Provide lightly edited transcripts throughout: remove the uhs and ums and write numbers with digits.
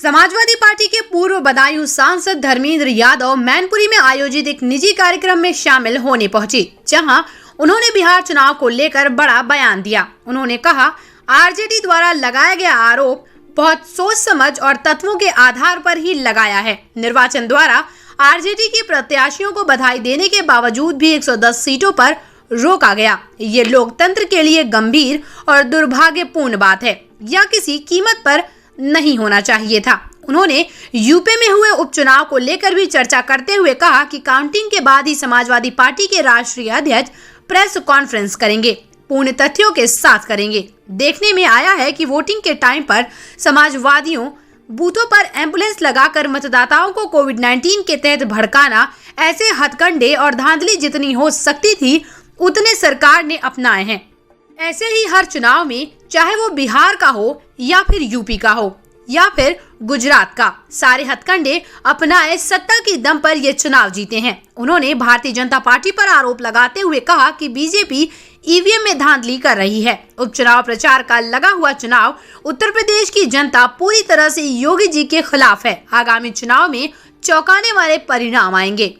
Samajwadi party के पूर्व बदायूं सांसद धर्मेंद्र यादव मैनपुरी में आयोजित एक निजी कार्यक्रम में शामिल होने पहुंचे, जहां उन्होंने बिहार चुनाव को लेकर बड़ा बयान दिया। उन्होंने कहा, आरजेडी द्वारा लगाया गया आरोप बहुत सोच समझ और तत्वों के आधार पर ही लगाया है। निर्वाचन द्वारा आरजेडी के प्रत्याशियों को बधाई देने के बावजूद भी 110 सीटों पर रोका गया। ये लोकतंत्र के लिए गंभीर और दुर्भाग्यपूर्ण बात है, या किसी कीमत पर नहीं होना चाहिए था। उन्होंने यूपी में हुए उपचुनाव को लेकर भी चर्चा करते हुए कहा कि काउंटिंग के बाद ही समाजवादी पार्टी के राष्ट्रीय अध्यक्ष प्रेस कॉन्फ्रेंस करेंगे, पूर्ण तथ्यों के साथ करेंगे। देखने में आया है कि वोटिंग के टाइम पर समाजवादियों बूथों पर एम्बुलेंस लगाकर मतदाताओं को कोविड-19 के तहत भड़काना, ऐसे हथकंडे और धांधली जितनी हो सकती थी उतने सरकार ने अपनाए हैं। ऐसे ही हर चुनाव में, चाहे वो बिहार का हो या फिर यूपी का हो या फिर गुजरात का, सारे हथकंडे अपनाए सत्ता की दम पर ये चुनाव जीते हैं। उन्होंने भारतीय जनता पार्टी पर आरोप लगाते हुए कहा कि बीजेपी ईवीएम में धांधली कर रही है। उपचुनाव प्रचार का लगा हुआ चुनाव उत्तर प्रदेश की जनता पूरी तरह से योगी जी के खिलाफ है। आगामी चुनाव में चौंकाने वाले परिणाम आएंगे।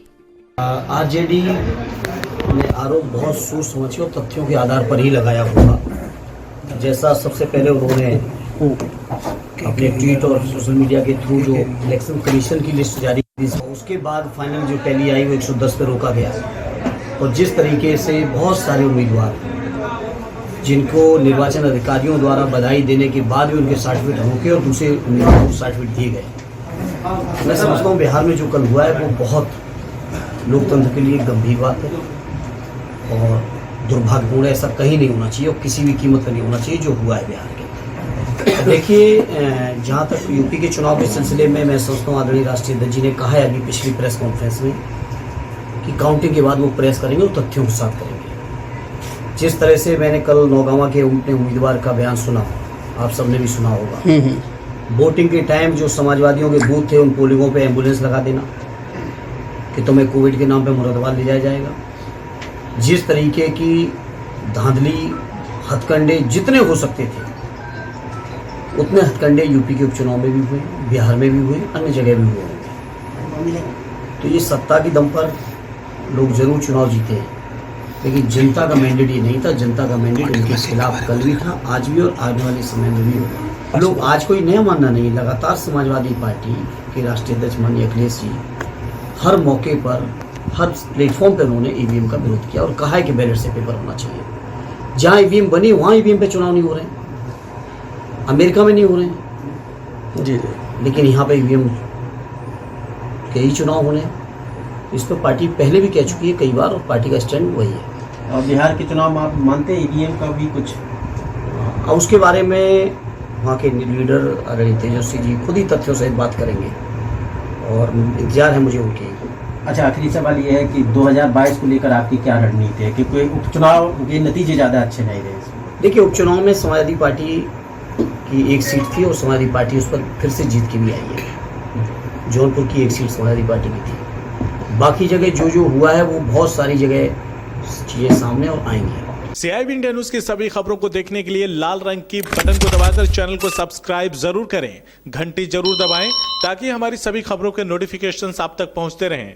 आरजेडी ने आरोप बहुत सोच समझ और तथ्यों के आधार पर ही लगाया होगा। जैसा सबसे पहले उन्होंने अपने ट्वीट और सोशल मीडिया के थ्रू जो इलेक्शन कमीशन की लिस्ट जारी की, उसके बाद फाइनल जो टैली आई वो 110 पे रोका गया। और जिस तरीके से बहुत सारे उम्मीदवार जिनको निर्वाचन अधिकारियों द्वारा बधाई देने के बाद भी उनके सर्टिफिकेट रोके और दूसरे उम्मीदवारों को सर्टिफिकेट दिए गए। मैं समझता हूँ बिहार में जो कल हुआ है वो बहुत लोकतंत्र के लिए गंभीर बात है और दुर्भाग्यपूर्ण। ऐसा कहीं नहीं होना चाहिए और किसी भी कीमत पर नहीं होना चाहिए जो हुआ है बिहार के। देखिए, जहाँ तक यूपी के चुनाव के सिलसिले में मैं समझता हूँ आदरणीय राष्ट्रीय अध्यक्ष जी ने कहा है अभी पिछली प्रेस कॉन्फ्रेंस में कि काउंटिंग के बाद वो प्रेस करेंगे और तथ्यों के साथ करेंगे। जिस तरह से मैंने कल नौगावा के अपने उम्मीदवार का बयान सुना, आप सबने भी सुना होगा। वोटिंग के टाइम जो समाजवादियों के बूथ थे उन पोलिंगों पे एम्बुलेंस लगा देना कि तुम्हें कोविड के नाम पे मुरादाबाद ले जाया जाएगा। जिस तरीके की धांधली हथकंडे जितने हो सकते थे उतने हथकंडे यूपी के उपचुनाव में भी हुए, बिहार में भी हुए, अन्य जगह भी हुए होंगे। तो ये सत्ता की दम पर लोग जरूर चुनाव जीते हैं, लेकिन जनता का मैंडेट ये नहीं था। जनता का मैंडेट उनके खिलाफ कल भी था, आज भी और आने वाले समय में भी होगा। लोग आज कोई नया मानना नहीं, लगातार समाजवादी पार्टी के राष्ट्रीय अध्यक्ष माननीय अखिलेश जी हर मौके पर, हर प्लेटफॉर्म पर उन्होंने ईवीएम का विरोध किया और कहा है कि बैलेट से पेपर होना चाहिए। जहाँ ईवीएम बनी वहाँ ईवीएम पे चुनाव नहीं हो रहे हैं। अमेरिका में नहीं हो रहे हैं जी, लेकिन यहाँ पे ईवीएम के ही चुनाव होने हैं। इस पर पार्टी पहले भी कह चुकी है कई बार और पार्टी का स्टैंड वही है। और बिहार के चुनाव में आप मानते हैं ईवीएम का भी कुछ? और उसके बारे में वहाँ के लीडर आदरणीय तेजस्वी जी खुद ही तथ्यों सहित बात करेंगे और इंतजार है मुझे उनकी। अच्छा, आखिरी सवाल ये है कि 2022 को लेकर आपकी क्या रणनीति है, क्योंकि उपचुनाव के नतीजे ज़्यादा अच्छे नहीं रहे? देखिए, उपचुनाव में समाजवादी पार्टी की एक सीट थी और समाजवादी पार्टी उस पर फिर से जीत के भी आई है। जौनपुर की एक सीट समाजवादी पार्टी की थी। बाकी जगह जो हुआ है वो बहुत सारी जगह चीज़ें सामने और आएंगी। CIB इंडिया न्यूज की सभी खबरों को देखने के लिए लाल रंग की बटन को दबाकर चैनल को सब्सक्राइब जरूर करें, घंटी जरूर दबाएं ताकि हमारी सभी खबरों के नोटिफिकेशंस आप तक पहुंचते रहें।